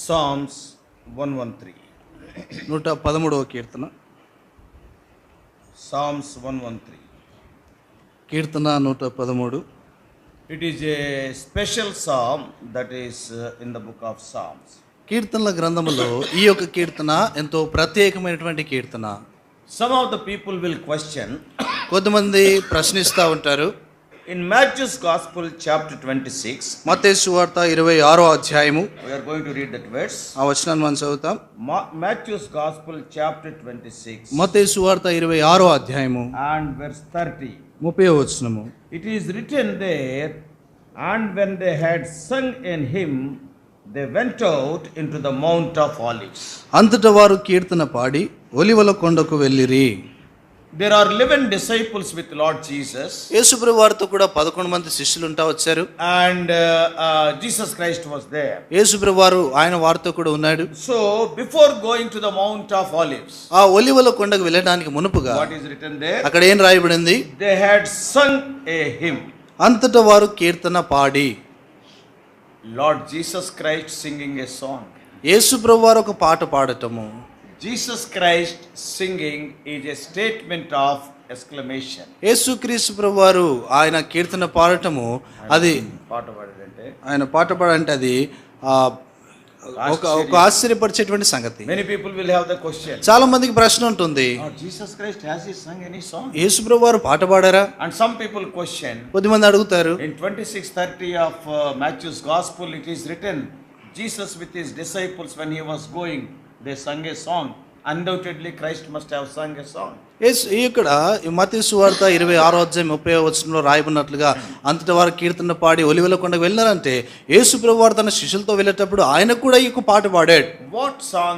Psalms 113. 113వ Keerthana. Psalms 113. Keerthana 113. It is a special psalm that is in the book of Psalms. కీర్తనల గ్రంథములో ఈ యొక్క కీర్తన ఎంతో ప్రత్యేకమైనటువంటి కీర్తన. Some of the people will question. కొంతమంది ప్రశ్నిస్తూ ఉంటారు. In Matthew's Gospel chapter 26. మత్తయి సువార్త 26వ అధ్యాయము. We are going to read that verse. ఆ వచనాన్ని మనం చదువుతాం. Matthew's Gospel chapter 26. మత్తయి సువార్త 26వ అధ్యాయము and verse 30. 30వ వచనము. It is written there, and when they had sung in him, they went out into the Mount of Olives. అంతటా వారు కీర్తన పాడి ఒలివల కొండకు వెళ్ళిరి. There are 11 disciples with Lord Jesus. యేసుప్రభు వారితో కూడా 11 మంది శిష్యులు ఉంటా వచ్చారు. And Jesus Christ was there. యేసుప్రభు వారు ఆయన వారితో కూడా ఉన్నాడు. So before going to the Mount of Olives, ఆ ఒలివల కొండకు వెళ్ళడానికి మునుపుగా what is written there? అక్కడ ఏం రాయబడింది? They had sung a hymn. అంతటా వారు కీర్తన పాడి. Lord Jesus Christ singing a song. యేసుప్రభు వారు ఒక పాట పాడటము. Jesus Christ singing is a statement of exclamation. యేసుక్రీస్తు ప్రభు వారు ఆయన కీర్తన పాడటము అది పాట పాడారంటే ఆయన పాట పాడంటే అది ఒక ఆశ్చర్యపరిచేటువంటి సంగతి. Many people will have the question. చాలా మందికి ప్రశ్న ఉంటుంది. Jesus Christ has he sung any song? యేసుప్రభు వారు పాట పాడారా? And some people question. కొద్దిమంది అడుగుతారు. In 26:30 of Matthew's Gospel it is written, Jesus with his disciples when he was going, they sang a song. Undoubtedly Christ must have sung a song. ఇక్కడ మత్తయి సువార్త 26వ అధ్యాయం 30వ వచనంలో రాయబడినట్లుగా అంతటా వారు కీర్తన పాడి ఒలివల కొండకు వెళ్ళారంటే యేసుప్రభు వారు తన శిష్యులతో వెళ్ళేటప్పుడు ఆయన కూడా ఈ పాట పాడాడు. What song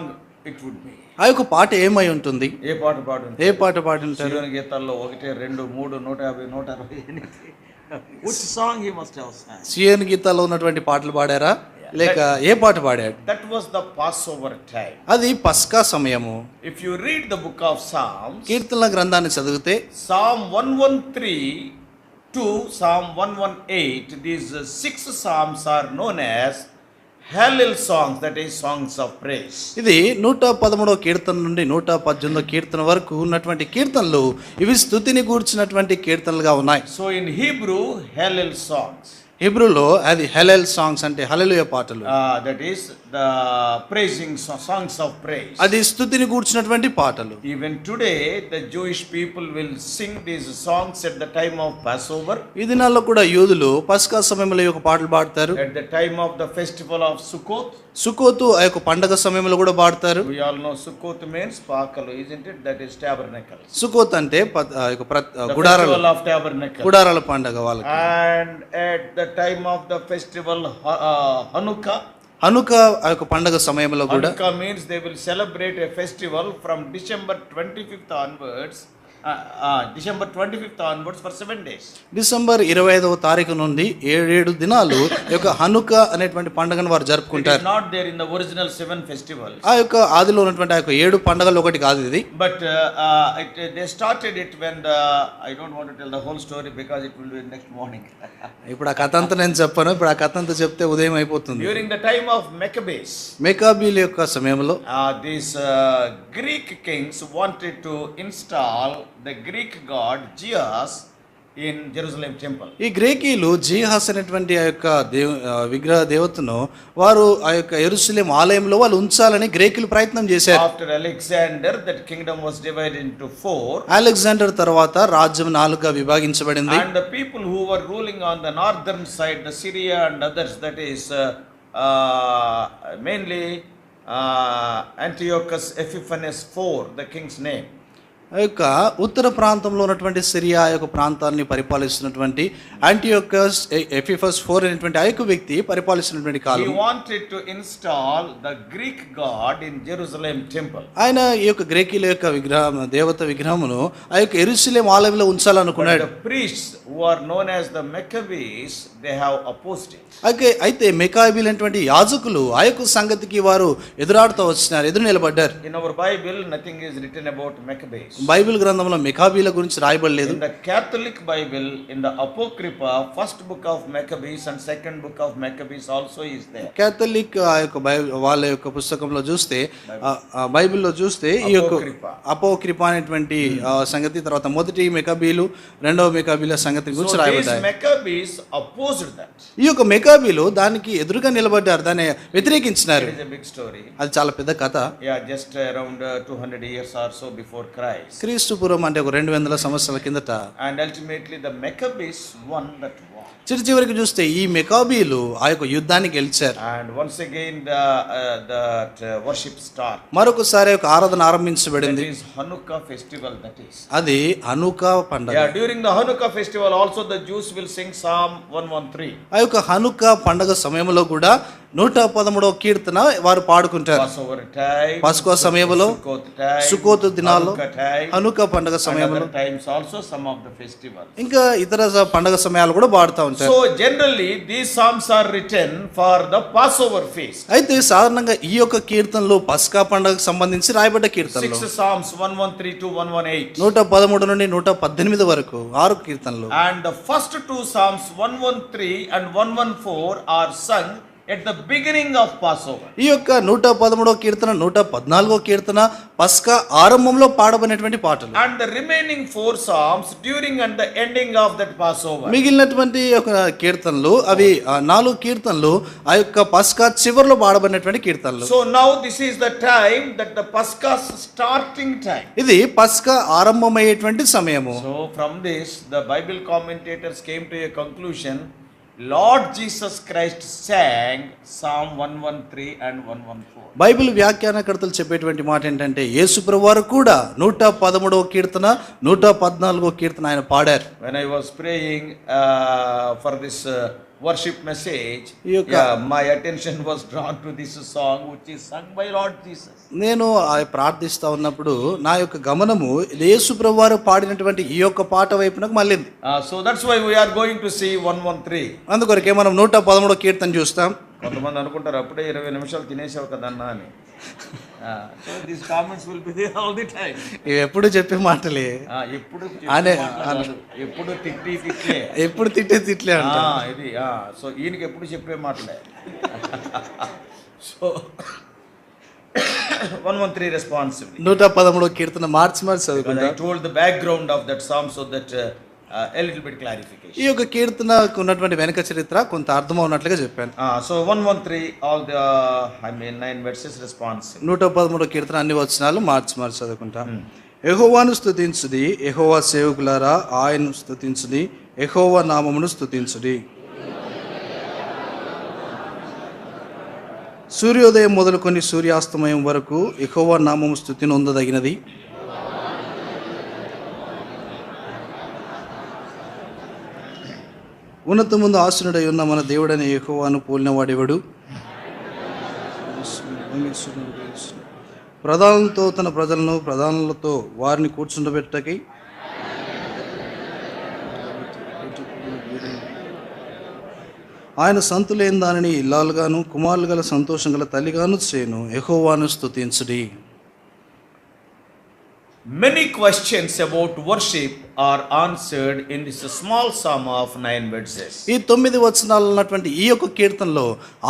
it would be? ఆ యొక్క పాట ఏమై ఉంటుంది? ఏ పాట పాడుంటారు? ఏ పాట పాడుంటారు? సియోను గీతాల్లో 1 2 3 150 160 which song he must have sung? సియోను గీతాల్లో ఉన్నటువంటి పాటలు పాడారా లేక ఏ పాట పాడాడు? That was the Passover time. అది పస్కా సమయము. If you read the book of Psalms, కీర్తనల గ్రంథాన్ని చదివితే Psalm 113 to Psalm 118, these 6 psalms are known as Hallel songs, that is songs of praise. ఇది 113వ కీర్తన నుండి 118వ కీర్తన వరకు ఉన్నటువంటి కీర్తనలు ఇవి స్తుతిని గూర్చినటువంటి కీర్తనలుగా ఉన్నాయి. So in Hebrew, Hallel songs. హెబ్రూలో అది హెలెల్ సాంగ్స్ అంటే హల్లెలూయా పాటలు. That is the praising songs of praise. అది స్తుతిని గూర్చినటువంటి పాటలు. Even today the Jewish people will sing these songs at the time of Passover. ఈ దినాల్లో కూడా యూదులు పస్కా సమయంలో ఈ యొక్క పాటలు పాడతారు. At the time of the festival of Sukkot. సుక్కోతు ఆ యొక్క పండగ సమయంలో కూడా పాడతారు. We all know Sukkot means పాకలు, isn't it? That is tabernacle. Sukkot అంటే గుడారాల పండగ వాళ్ళకి. And at the time of the festival Hanukkah. హనుక ఆ యొక్క పండగ సమయంలో కూడా. Hanukkah means they will celebrate a festival from December 25th onwards. December 25th onwards for 7 days. December 25వ తారీఖు నుండి 7 దినాలు ఈ యొక్క హనుక అనేటువంటి పండుగను వారు జరుపుకుంటారు. It is not there in the original 7 festivals. ఆ యొక్క ఆదిలో ఉన్నటువంటి ఆ యొక్క 7 పండుగలు ఒకటి కాదు ఇది. But they started it when I don't want to tell the whole story because it will be next morning. ఇప్పుడు ఆ కథ అంతా నేను చెప్పను. ఇప్పుడు ఆ కథ అంతా చెప్తే ఉదయం అయిపోతుంది. During the time of Maccabees, మెకాబీల యొక్క సమయంలో these Greek kings wanted to install the Greek god Zeus in Jerusalem temple. ఈ గ్రీకీలు జీహాస్ అనేటువంటి ఆ యొక్క విగ్రహ దేవతను వారు ఆ యొక్క యెరూషలేము ఆలయంలో వాళ్ళు ఉంచాలని గ్రీకులు ప్రయత్నం చేశారు. After Alexander, that kingdom was divided into 4. Alexander తర్వాత రాజ్యం 4గా విభాగించబడింది. And the people who were ruling on the northern side, the Syria and others, that is mainly Antiochus Epiphanes IV, the king's name. ఆ యొక్క ఉత్తర ప్రాంతంలో ఉన్నటువంటి Syria యొక్క ప్రాంతాన్ని పరిపాలిస్తున్నటువంటి Antiochus ఎపిఫస్ 4 అనేటువంటి ఆ యొక్క వ్యక్తి పరిపాలిస్తున్నటువంటి కాలం. He wanted to install the Greek god in Jerusalem temple. ఆయన ఈ యొక్క గ్రీకుల యొక్క విగ్రహం దేవత విగ్రహమును ఆ యొక్క యెరూషలేము ఆలయంలో ఉంచాలనుకున్నాడు. The priests who are known as the Maccabees, they have opposed it. అయితే మెకాబీలు అనేటువంటి యాజకులు ఆ యొక్క సంగతికి వారు ఎదురాడుతూ వచ్చినారు, ఎదురు నిలబడ్డారు. In our Bible nothing is written about Maccabees. Bible గ్రంథంలో మెకాబీల గురించి రాయబడలేదు. In the Catholic Bible, in the Apocrypha, first book of Maccabees and second book of Maccabees also is there. Catholic ఆ యొక్క వాళ్ళ యొక్క పుస్తకంలో చూస్తే ఆ బైబిల్లో చూస్తే ఈ యొక్క అపోక్రిపా అనేటువంటి సంగతి, తర్వాత మొదటి మెకాబీలు రెండవ మెకాబీల సంగతి గురించి So these రాయబడ్డాయి. Maccabees opposed that. ఈ యొక్క మెకాబీలు దానికి ఎదురుగా నిలబడ్డారు, దాన్ని వ్యతిరేకించినారు. It is a big story. అది చాలా పెద్ద కథ. Yeah, just around 200 years or so before Christ. క్రీస్తు పూర్వం అంటే ఒక 200 సంవత్సరాల కిందట. And ultimately the Maccabees won that war. చివరికి చూస్తే ఈ మెకాబీలు ఆ యొక్క యుద్ధాన్ని గెలిచారు. And once again the worship start. మరొకసారి ఒక ఆరాధన ఆరంభించబడింది. That is Hanukkah festival, that is. అది హనుకా పండుగ. Yeah, during the Hanukkah festival also the Jews will sing Psalm 113. ఆ యొక్క హనుకా పండుగ సమయంలో కూడా 113వ కీర్తన వారు పాడుకుంటారు. Passover time, పస్కా సమయంలో, Sukkot time, సుకోతు దినాల్లో, Hanukkah time, హనుకా పండుగ and సమయంలో, other times also some of the festivals. ఇంకా ఇతర పండుగ సమయాలు కూడా పాడుతూ ఉంటారు. So generally these psalms are written for the Passover feast. అయితే సాధారణంగా ఈ యొక్క కీర్తనలు పస్కా పండుగకు సంబంధించి రాయబడ్డ కీర్తనలు 6 psalms 113 to 118. 113 నుండి 118 వరకు 6 కీర్తనలు. And the first two psalms 113 and 114 are sung at the beginning of Passover. ఈ యొక్క 113వ కీర్తన 114వ కీర్తన పస్కా ఆరంభంలో పాడబడినటువంటి పాటలు. And the remaining 4 psalms during and the ending of that Passover. మిగిలినటువంటి ఒక కీర్తనలు అవి 4 కీర్తనలు ఆ యొక్క పస్కా చివరిలో పాడబడినటువంటి కీర్తనలు. So now this is the time that the Pascha's starting time. ఇది పస్కా ఆరంభమయ్యేటువంటి సమయము. So from this the Bible commentators came to a conclusion. Lord Jesus Christ sang Psalm 113 and 114. Bible వ్యాఖ్యానకర్తలు చెప్పేటువంటి మాట ఏంటంటే యేసుప్రభువు వారు కూడా 113వ కీర్తన 114వ కీర్తన ఆయన పాడారు. When I was praying for this worship message, my attention was drawn to this song which is sung by Lord Jesus. నేను ప్రార్థిస్తా ఉన్నప్పుడు నా యొక్క గమనము యేసుప్రభువు వారు పాడినటువంటి ఈ యొక్క పాట వైపునకు మళ్ళింది. So that's why we are going to see 113. అందుకొరకే మనం 113వ కీర్తన చూస్తాం. కొంతమంది అనుకుంటారు అప్పుడే 20 నిమిషాలు తినేసావు కదన్నా అని. So these comments will be there all the time. ఇవి ఎప్పుడు చెప్పే మాటలే, ఎప్పుడు ఎప్పుడు తిట్లే, ఎప్పుడు తిట్లే అంట. ఇది సో ఈయనకి ఎప్పుడు చెప్పే మాటలే. So 113 responsibly. 113వ కీర్తన మార్చి చదువుకుందాం. I told the background of that psalm so that a little bit clarification. ఈ యొక్క కీర్తనకు ఉన్నటువంటి వెనక చరిత్ర కొంత అర్థం ఉన్నట్లుగా చెప్పాను. So 113 all the 9 verses responsive. 113వ కీర్తన అన్ని వచనాలు మార్చి చదువుకుంటాం. యెహోవాను స్తుతించుడి, యెహోవా సేవకులారా ఆయనను స్తుతించుడి, యెహోవా నామమును స్తుతించుడి. సూర్యోదయం మొదలుకొని సూర్యాస్తమయం వరకు యెహోవా నామము స్తుతి నొందదగినది. ఉన్నతముందు ఆసనుడై ఉన్న మన దేవుడైన యెహోవాను పోలినవాడెవడు? ప్రధానులతో తన ప్రజలను, ప్రధానులతో వారిని కూర్చుండబెట్టకై ఆయన సంతులేని దానిని ఇల్లాలుగాను, కుమారులు గల సంతోషం గల తల్లిగాను చేయను. యెహోవాను స్తుతించుడి. Many questions about worship are answered in this small psalm of 9 verses. ఈ 9 వచనాలు ఉన్నటువంటి ఈ యొక్క కీర్తనలో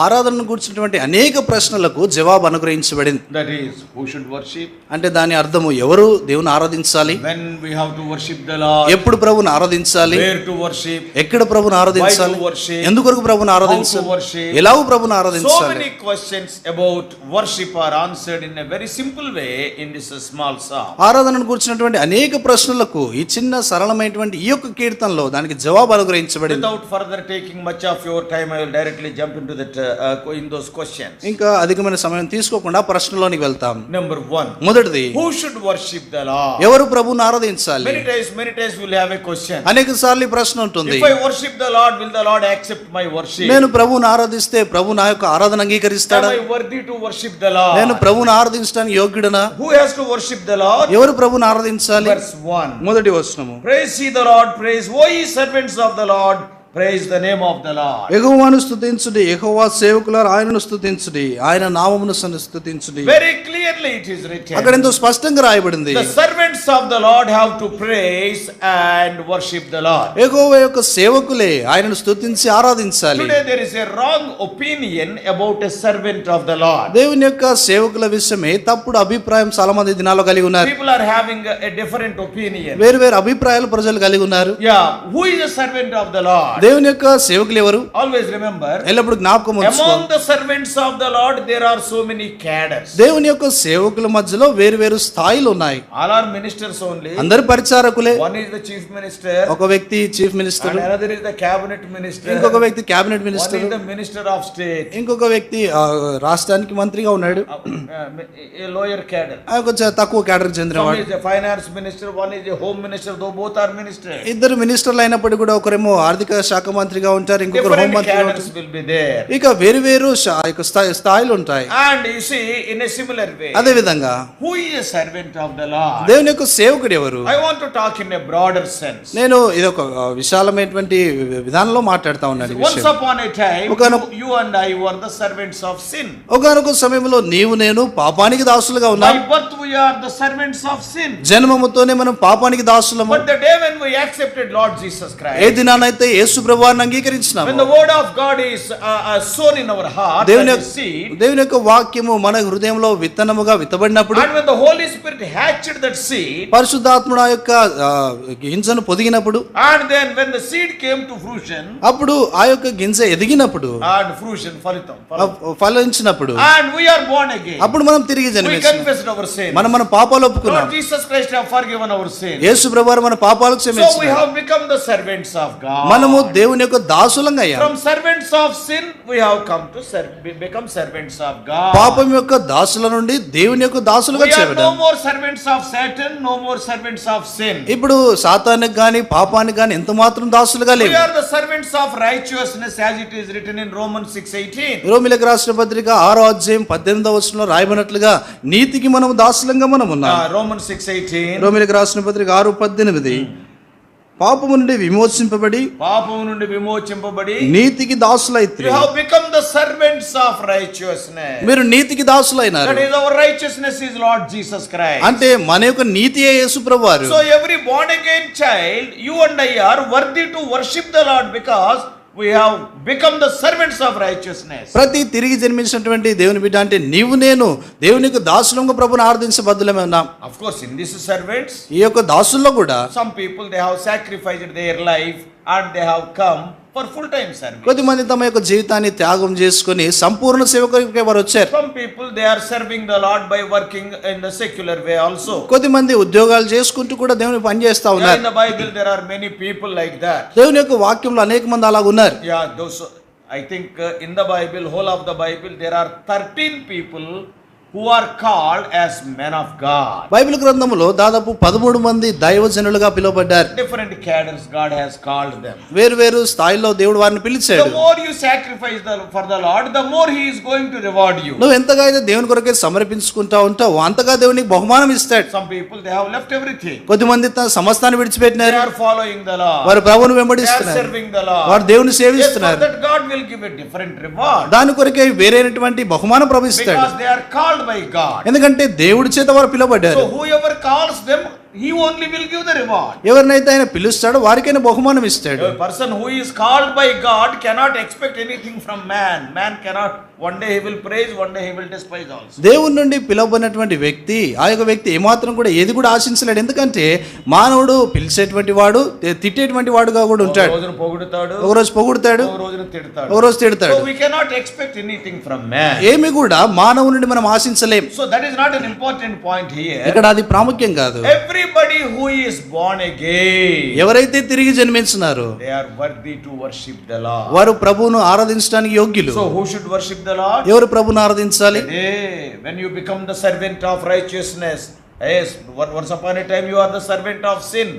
ఆరాధనను గురించినటువంటి అనేక ప్రశ్నలకు జవాబు అనుగ్రహించబడింది. That is, who should worship? అంటే దాని అర్థము ఎవరు దేవుని ఆరాధించాలి, when we have to worship the Lord, ఎప్పుడు ప్రభువుని ఆరాధించాలి, where to worship, ఎక్కడ ప్రభువుని ఆరాధించాలి, why to worship, ఎందుకొరకు ప్రభువుని ఆరాధించాలి, how to worship. ఎలాగూ ప్రభువుని So ఆరాధించాలి. many questions about worship are answered in a very simple way in this small psalm. ఆరాధనను గురించినటువంటి అనేక ప్రశ్నలకు ఈ చిన్న సరళమైనటువంటి ఈ యొక్క కీర్తనలో దానికి జవాబు అనుగ్రహించబడింది. Without further taking much of your time, I will directly jump into that in those questions. ఇంకా అధికమైన సమయం తీసుకోకుండా ప్రశ్నలోనికి వెళ్తాం. Number 1, మొదటిది, who should worship the Lord? ఎవరు ప్రభువుని ఆరాధించాలి? Many times we will have a question. అనేక సార్లు ఈ ప్రశ్న ఉంటుంది. If I worship the Lord, will the Lord accept my worship? నేను ప్రభువుని ఆరాధిస్తే ప్రభు నా యొక్క ఆరాధన అంగీకరిస్తాడా? Am I worthy to worship the Lord? నేను ప్రభువుని ఆరాధించడానికి యోగ్యుడనా? Who has to worship the Lord? ఎవరు ప్రభువుని ఆరాధించాలి? Verse 1. మొదటి వచనము, Praise ye the Lord, praise, O ye servants of the Lord, praise the name of the Lord. యెహోవాను స్తుతించుడి, యెహోవా సేవకులారా ఆయనను స్తుతించుడి, ఆయన నామమును స్తుతించుడి. Very clear clearly it is written. అక్కడ ఎంతో స్పష్టంగా రాయబడింది, The servants of the Lord have to praise and worship the Lord. యెహోవా యొక్క సేవకులే ఆయనను స్తుతించి ఆరాధించాలి. Today there is a wrong opinion about a servant of the Lord. దేవుని యొక్క సేవకుల విషయమే తప్పుడు అభిప్రాయం చాలా మంది దినాల్లో కలిగి ఉన్నారు. People are having a different opinion. వేరు వేరు అభిప్రాయాలు ప్రజలు కలిగి ఉన్నారు. Yeah, who is a servant of the Lord? దేవుని యొక్క సేవకులు ఎవరు? Always remember, ఎల్లప్పుడు జ్ఞాపకం ఉంచుకో, among the servants of the Lord there are so many cadres. దేవుని యొక్క సేవకుల మధ్యలో వేరు వేరు స్థాయిలు ఉన్నాయి. All are ministers only. అందరు పరిచారకులే. One is the chief minister, ఒక వ్యక్తి chief minister, and another is the cabinet minister, ఇంకొక వ్యక్తి cabinet one minister, is the minister of state, ఇంకొక వ్యక్తి రాష్ట్రానికి మంత్రిగా ఉన్నాడు. a lower cadre. కొంచెం తక్కువ కేటర్కి One చెందినవాడు. is a finance minister, one is a home minister, though both are ministers. ఇద్దరు మినిస్టర్లు అయినప్పటికీ కూడా ఒకరేమో ఆర్థిక శాఖ మంత్రిగా ఉంటారు, ఇంకొకరు హోం Different మంత్రిగా cadres ఉంటారు. will be there. ఇక వేరు వేరు స్థాయిలు ఉంటాయి. And you see, in a similar way, అదే విధంగా who is a servant of the Lord? దేవుని యొక్క సేవకుడు ఎవరు? I want to talk in a broader sense. నేను ఇది ఒక విశాలమైనటువంటి విధానంలో మాట్లాడుతా ఉన్నాను ఈ Once విషయం. upon a time, ఒకనొక- you and I were the servants of sin. ఒకానొక సమయంలో నీవు నేను పాపానికి దాసులుగా ఉన్నాం. By birth we are the servants of sin. జన్మముతోనే మనం పాపానికి దాసులము. But the day when we accepted Lord Jesus A Christ, దినానైతే యేసు ప్రభువారిని అంగీకరించినాము, when the word of God is sown in our heart దేవుని as a seed, దేవుని యొక్క వాక్యము మన హృదయంలో విత్తనముగా విత్తబడినప్పుడు, and when the Holy Spirit hatched that seed, పరిశుద్ధాత్ముడు ఆ యొక్క గింజను పొదిగినప్పుడు, and then when the seed came to fruition, అప్పుడు ఆ యొక్క గింజ ఎదిగినప్పుడు, and fruition, ఫలితం, ఫలించినప్పుడు, and we are born again. అప్పుడు మనం తిరిగి We జన్మించాం. confessed our sin. మన పాపాలు ఒప్పుకున్నాం. Lord Jesus Christ have forgiven our sin. యేసు ప్రభువారు మన పాపాలు So we క్షమించారు. have become the servants of God. మనము దేవుని యొక్క దాసులంగా అయ్యాం. From servants of sin, we have come to become servants of God. పాపం యొక్క దాసుల నుండి దేవుని యొక్క దాసులుగా We are no చేయబడ్డాం. more servants of Satan, no more servants of sin. ఇప్పుడు సాతానికి గాని పాపానికి గాని ఎంత మాత్రం దాసులుగా We లేవు. are the servants of righteousness as it is written in Romans 6:18. రోమిలకు రాసిన పత్రిక 6వ అధ్యాయం 18వ వచనంలో రాయబడినట్లుగా నీతికి మనం దాసులంగా మనం ఉన్నాం. Romans 6:18. రోమిలకు రాసిన పత్రిక 6:18 పాపము నుండి విమోచింపబడి పాపము నుండి విమోచింపబడి నీతికి దాసులైతే you have become the servants of righteousness. మీరు నీతికి దాసులైనారు. That is, our righteousness is Lord Jesus Christ. అంటే మన యొక్క నీతియే యేసు ప్రభువారు. So every born again child, you and I are worthy to worship the Lord because we have become the servants of righteousness. ప్రతి తిరిగి జన్మించినటువంటి దేవుని బిడ్డ అంటే నీవు నేను దేవునికి దాసులంగా ప్రభుని ఆరాధించబద్దులమే ఉన్నాం. Of course, in these servants, ఈ యొక్క దాసుల్లో కూడా some people they have sacrificed their life and they have come for full-time service. కొద్దిమంది తమ యొక్క జీవితాన్ని త్యాగం చేసుకొని సంపూర్ణ సేవకులకే వారు వచ్చారు. Some people they are serving the Lord by working in the secular way also. కొద్దిమంది ఉద్యోగాలు చేసుకుంటూ కూడా దేవుని పని చేస్తా Yeah, ఉన్నారు. in the Bible there are many people like that. దేవుని యొక్క వాక్యంలో అనేక మంది అలాగ ఉన్నారు. Yeah, those I think in the Bible, whole of the Bible, there are 13 people who are called as men of God. Bible గ్రంథములో దాదాపు 13 మంది దైవజనులుగా పిలువబడ్డారు. Different cadres God has called them. వేరు వేరు స్థాయిలో దేవుడు వారిని The పిలిచాడు. more you sacrifice for the Lord, the more He is going to reward you. నువ్వు ఎంతగా అయితే దేవుని కొరకే సమర్పించుకుంటా ఉంటావు అంతగా దేవునికి బహుమానం ఇస్తాడు. Some people they have left everything. కొద్దిమంది తన సమస్తాన్ని They విడిచిపెట్టినారు. are following the Lord. వారు ప్రభువును They are వెంబడిస్తున్నారు. serving the Lord. వారు దేవుని Yes, for సేవిస్తున్నారు. that God will give a different reward దాని కొరకే వేరైనటువంటి బహుమానం ప్రవహిస్తాడు. because they are called by God. ఎందుకంటే దేవుడి చేత వారు పిలువబడ్డారు. So whoever calls them, He only will give the reward. ఎవరినైతే ఆయన పిలుస్తాడో వారికైనా బహుమానం ఇస్తాడు. A person who is called by God cannot expect anything from man. Man cannot. One day he will praise, one day he will despise also. దేవుని నుండి పిలువబడినటువంటి వ్యక్తి ఆ యొక్క వ్యక్తి ఏమాత్రం కూడా ఏది కూడా ఆశించలేడు. ఎందుకంటే మానవుడు పిలిచేటువంటి వాడు తిట్టేటువంటి వాడుగా కూడా ఉంటాడు. ఒక రోజున పొగుడుతాడు, ఒక రోజు పొగుడుతాడు, ఒక రోజున తిడతాడు. ఒక రోజు తిడతాడు. So we cannot expect anything from man. ఏమి కూడా మానవు నుండి మనం ఆశించలేం. So that is not an important point here. ఇక్కడ అది ప్రాముఖ్యం కాదు. Everybody who is born again, ఎవరైతే తిరిగి జన్మించినారో they are worthy to worship the Lord. వారు ప్రభువును ఆరాధించడానికి యోగ్యులు. So who should worship the Lord? ఎవరు ప్రభువును ఆరాధించాలి? Hey, when you become the servant of righteousness, yes, once upon a time you are the servant of sin.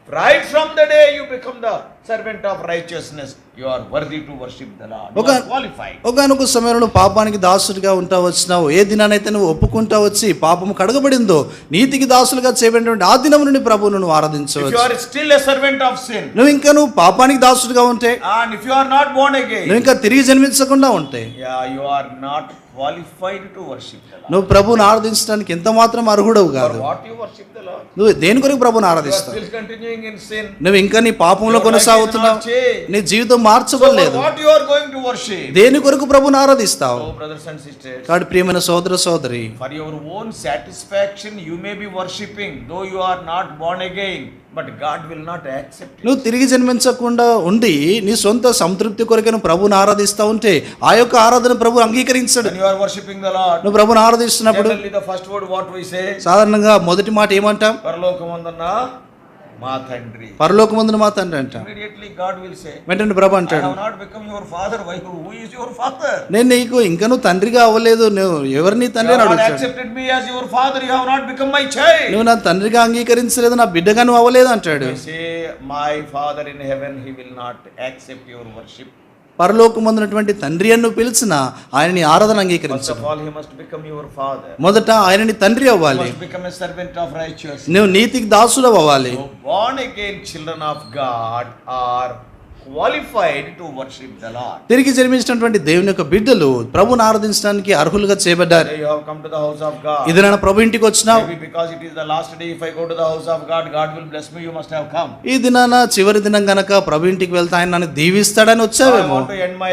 Right from the day you become the servant of righteousness, you are worthy to worship the Lord. You are qualified. ఒకనొక సమయంలో పాపానికి దాసుడిగా ఉంటా వచ్చినావు. ఏ దినానైతే నువ్వు ఒప్పుకుంటా వచ్చి పాపము కడగబడిందో నీతికి దాసులుగా చేయబడినటువంటి ఆ దినం నుండి ప్రభువును నువ్వు If you ఆరాధించవచ్చు. are still a servant of sin, నువ్వు పాపానికి దాసుడిగా ఉంటే, and if you are not born again, నువ్వు ఇంకా తిరిగి జన్మించకుండా ఉంటే, yeah, you are not qualified to worship the Lord? నువ్వు ప్రభువుని ఆరాధించడానికి ఎంత మాత్రం అర్హుడవు For కాదు. what you worship the Lord? నువ్వు దేని కొరకు ప్రభువుని You are ఆరాధిస్తావు? still continuing in sin. నువ్వు ఇంకా నీ పాపంలో Your life is కొనసాగుతున్నావు. not changed. నీ జీవితం So for మార్చబడలేదు. what you are going to worship? దేని కొరకు ప్రభువుని ఆరాధిస్తావు? Oh, brothers and sisters, కాబట్టి ప్రియమైన సోదర సోదరి, for your own satisfaction you may be worshipping, though you are not born again, but God will not accept it. నువ్వు తిరిగి జన్మించకుండా ఉండి నీ సొంత సంతృప్తి కొరకు నువ్వు ప్రభువుని ఆరాధిస్తా ఉంటే ఆ యొక్క ఆరాధన ప్రభు అంగీకరించడు. When you are worshipping the Lord, నువ్వు ప్రభువుని ఆరాధిస్తున్నప్పుడు generally the first word what we say, సాధారణంగా మొదటి మాట ఏమంటాం? పరలోకమందున్న మా తండ్రి. పరలోకమందున మా తండ్రి అంటాం. Immediately God will say, వెంటనే ప్రభు I అంటాడు, have not become your father. Why? Who is your father? నేను నీకు ఇంకా నువ్వు తండ్రిగా అవ్వలేదు, నువ్వు ఎవరు నీ You తండ్రి have అని not అడుగుతాడు. accepted me as your father. You have not become my child. నువ్వు నా తండ్రిగా అంగీకరించలేదు, నా బిడ్డగా నువ్వు అవ్వలేదు అంటాడు. You say, my father in heaven, he will not accept your worship. పరలోకమందునటువంటి తండ్రి అని నువ్వు పిలిచినా ఆయన నీ ఆరాధన First అంగీకరించడు. of all, he must become your father. మొదట ఆయన నీ తండ్రి He అవ్వాలి, must become a servant of righteousness. నువ్వు నీతికి దాసుడు అవ్వాలి. So born again children of God are qualified to worship the Lord. తిరిగి జన్మించినటువంటి దేవుని యొక్క బిడ్డలు ప్రభువుని ఆరాధించడానికి అర్హులుగా చేయబడ్డారు. Today you have come to the house of God. ఇది నా ప్రభు ఇంటికి వచ్చినావు. Maybe because it is the last day, if I go to the house of God, God will bless me. You must have come. ఈ దినాన చివరి దినం గనక ప్రభు ఇంటికి వెళ్తా ఆయన నన్ను దీవిస్తాడని I వచ్చావేమో. want to end my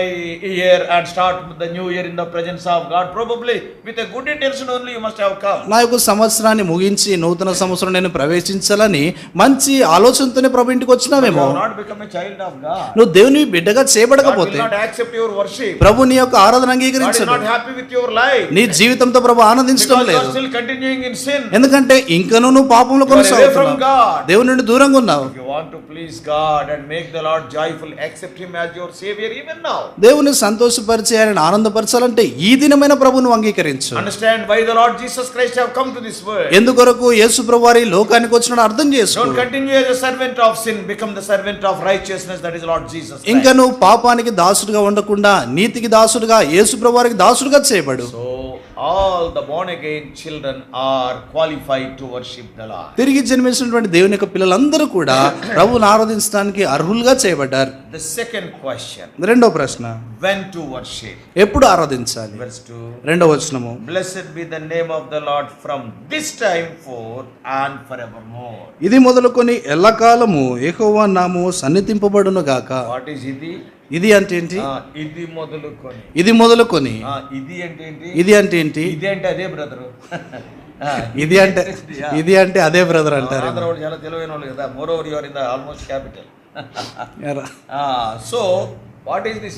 year and start the new year in the presence of God. Probably with a good intention only you must have come. నా యొక్క సంవత్సరాన్ని ముగించి నూతన సంవత్సరం నేను ప్రవేశించాలని మంచి ఆలోచనతోనే ప్రభు ఇంటికి You వచ్చినావేమో. have not become a child of God. నువ్వు దేవుని బిడ్డగా God will చేయబడకపోతే not accept your worship. ప్రభు నీ యొక్క ఆరాధన God is అంగీకరించడు. not happy with your life. నీ జీవితంతో ప్రభు ఆనందించడం Because you are లేదు. still continuing in sin. ఎందుకంటే ఇంకను నువ్వు పాపంలో You are away from కొనసాగుతున్నావు, God. దేవుని నుండి దూరంగా ఉన్నావు. If you want to please God and make the Lord joyful, accept Him as your Savior even now. దేవుని సంతోషపరిచి ఆయన ఆనందపరచాలంటే ఈ దినమైన ప్రభువును అంగీకరించు. Understand why the Lord Jesus Christ have come to this world. ఎందుకొరకు యేసు ప్రభు వారి లోకానికి వచ్చినాడు అర్థం చేసుకో. Don't continue as a servant of sin, become the servant of righteousness, that is Lord Jesus Christ. ఇంకా నువ్వు పాపానికి దాసుడుగా ఉండకుండా నీతికి దాసుడుగా యేసు ప్రభు వారికి దాసుడుగా చేయబడు. So all the born again children are qualified to worship the Lord. తిరిగి జన్మించినటువంటి దేవుని యొక్క పిల్లలందరూ కూడా ప్రభువును ఆరాధించడానికి అర్హులుగా చేయబడ్డారు. The second question, రెండో ప్రశ్న, when to worship? ఎప్పుడు ఆరాధించాలి? Verse 2. రెండో వచనము, Blessed be the name of the Lord from this time forth and forevermore. ఇది మొదలుకొని ఎల్లకాలము యెహోవా నామము సన్నిధింపబడును గాక. What is ఇది? ఇది అంటే ఏంటి? ఇది మొదలుకొని. ఇది మొదలుకొని. ఇది అంటే ఏంటి? ఇది అంటే ఏంటి? ఇది అంటే అదే బ్రదరు. ఇది అంటే అదే బ్రదర్ అంటారు. ఆంధ్ర వాళ్ళు చాలా తెలివైన వాళ్ళు కదా. Moreover your in the almost capital. So what is this?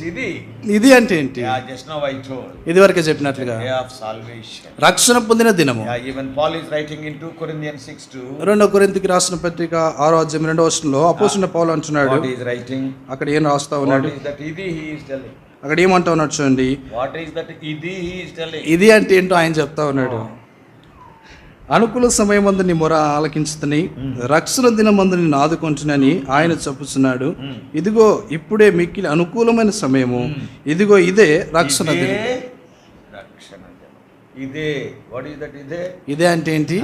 ఇది అంటే ఏంటి? Just now I told. ఇది వరకే చెప్పినట్లుగా డే ఆఫ్ సాల్వేషన్, రక్షణ పొందిన దినము. Even Paul is writing in 2 Corinthians 6:2. రెండో కొరింథీయులకు రాసిన పత్రిక 6వ అధ్యాయం 2వ వచనంలో అపోస్తలుడైన పౌలు అంటున్నాడు. What is writing? అక్కడ ఏం రాస్తా ఉన్నాడు? What is that ఇది he is telling? అక్కడ ఏమంటా ఉన్నాడు చూడండి. What is that ఇది he is telling? ఇది అంటే ఏంటో ఆయన చెప్తా ఉన్నాడు. అనుకూల సమయమందు నీ మొర ఆలకించుతని, రక్షణ దినమందు నిన్ను ఆదుకుంటునని ఆయన చెప్పుచున్నాడు. ఇదిగో ఇప్పుడే మిక్కిలి అనుకూలమైన సమయము, ఇదిగో ఇదే రక్షణ దినం. రక్షణ దినం ఇదే. What is that? ఇదే అంటే ఏంటి?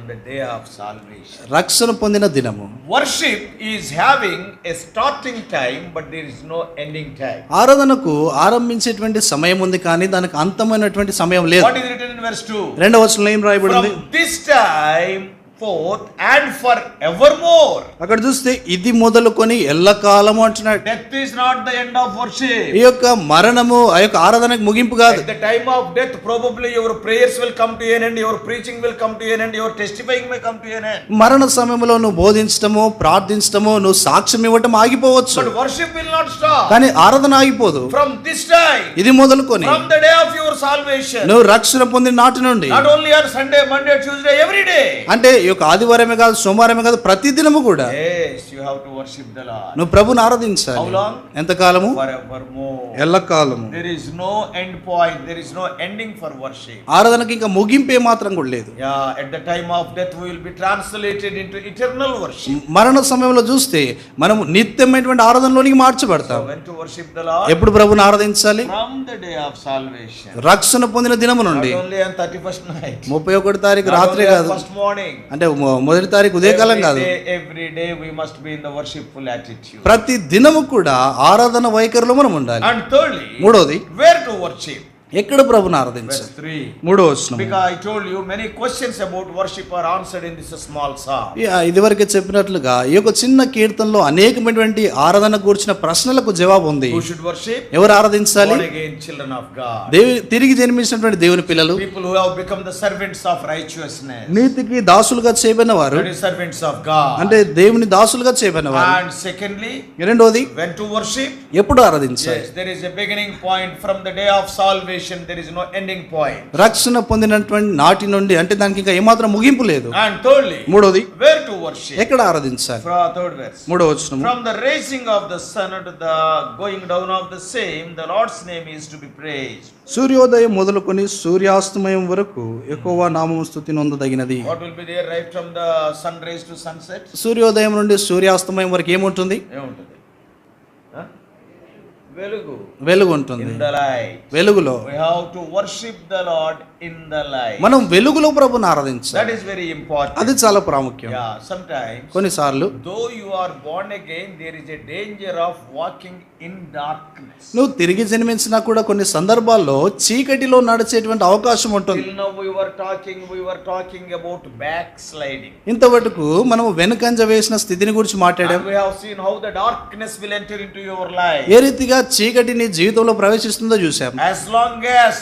the day of salvation. రక్షణ పొందిన దినము. Worship is having a starting time, but there is no ending time. ఆరాధనకు ఆరంభించేటువంటి సమయం ఉంది కానీ దానికి అంతమైనటువంటి సమయం లేదు. What is written in verse 2? రెండవ వచనంలో ఏం రాయబడింది? From this time forth and forevermore. అక్కడ చూస్తే ఇది మొదలుకొని ఎల్లకాలము అంటున్నాడు. Death is not the end of worship. ఈ యొక్క మరణము ఆ యొక్క ఆరాధనకు ముగింపు కాదు. At the time of death, probably your prayers will come to an end, your preaching will come to an end, your testifying may come to an end. మరణ సమయంలో నువ్వు బోధించటము, ప్రార్థించటము, నువ్వు సాక్ష్యం ఇవ్వటం ఆగిపోవచ్చు, But worship will not stop. కానీ ఆరాధన ఆగిపోదు. From this time, ఇది మొదలుకొని from the day of your salvation, నువ్వు రక్షణ పొందిన నాటి నుండి, not only on Sunday, Monday, Tuesday, every day. అంటే ఈ యొక్క ఆదివారమే కాదు, సోమవారమే కాదు, ప్రతి దినము కూడా Yes, you have to worship the Lord. నువ్వు ప్రభుని ఆరాధించాలి. How long? ఎంతకాలము? Forevermore. ఎల్లకాలము. There is no end point, there is no ending for worship. ఆరాధనకి ఇంకా ముగింపే మాత్రం కూడా లేదు. Yeah, at the time of death we will be translated into eternal worship. మరణ సమయంలో చూస్తే మనం నిత్యమైనటువంటి ఆరాధనలోనికి మార్చబడతాం. So when to worship the Lord? ఎప్పుడు ప్రభుని ఆరాధించాలి? From the day of salvation. రక్షణ పొందిన దినము నుండి. Not only on 31st night. 31వ తారీఖు Not రాత్రి only on కాదు, first morning. అంటే మొదటి తారీఖు ఉదయకాలం కాదు. Every day we must be in the worshipful attitude. ప్రతి దినము కూడా ఆరాధన వైఖరిలో మనం ఉండాలి. And thirdly, మూడోది, where to worship? ఎక్కడ ప్రభుని ఆరాధించాలి? Verse 3. మూడో వచనం. Because I told you many questions about worship are answered in this small psalm. ఇదివరకే చెప్పినట్లుగా ఈ యొక్క చిన్న కీర్తనలో అనేకమైనటువంటి ఆరాధన కూర్చిన ప్రశ్నలకు జవాబు ఉంది. Who should worship? ఎవరు ఆరాధించాలి? Born again children of God. తిరిగి జన్మించినటువంటి దేవుని పిల్లలు, People who have become the servants of righteousness. నీతికి దాసులుగా చేయబడిన వారు, That is servants of God. అంటే దేవుని దాసులుగా చేయబడిన వారు. And secondly, రెండోది when to worship? ఎప్పుడు ఆరాధించాలి? Yes, there is a beginning point from the day of salvation. There is no ending point. రక్షణ పొందినటువంటి నాటి నుండి, అంటే దానికి ఇంకా ఏమాత్రం ముగింపు లేదు. And thirdly, మూడోది where to worship? ఎక్కడ ఆరాధించాలి? From third verse. మూడో వచనం. From the raising of the sun to the going down of the same, the Lord's name is to be praised. సూర్యోదయం మొదలుకొని సూర్యాస్తమయం వరకు యెహోవా నామము స్తుతి నొందదగినది. What will be there right from the sunrise to sunset? సూర్యోదయం నుండి సూర్యాస్తమయం వరకు ఏముంటుంది? ఏముంటుంది? వెలుగు. వెలుగు ఉంటుంది. In the light. వెలుగులో We have to worship the Lord in the light. మనం వెలుగులో ప్రభుని ఆరాధించాలి. That is very important. అది చాలా ప్రాముఖ్యం. Yeah, sometimes కొన్నిసార్లు though you are born again, there is a danger of walking in darkness. నువ్వు తిరిగి జన్మించినా కూడా కొన్ని సందర్భాల్లో చీకటిలో నడిచేటువంటి అవకాశం ఉంటుంది. Till now we were talking about backsliding. ఇంతవరకు మనం వెనుకంజ వేసిన స్థితిని గురించి మాట్లాడాం. And we have seen how the darkness will enter into your life. ఏ రీతిగా చీకటి నీ జీవితంలో ప్రవేశిస్తుందో చూసాం. As long as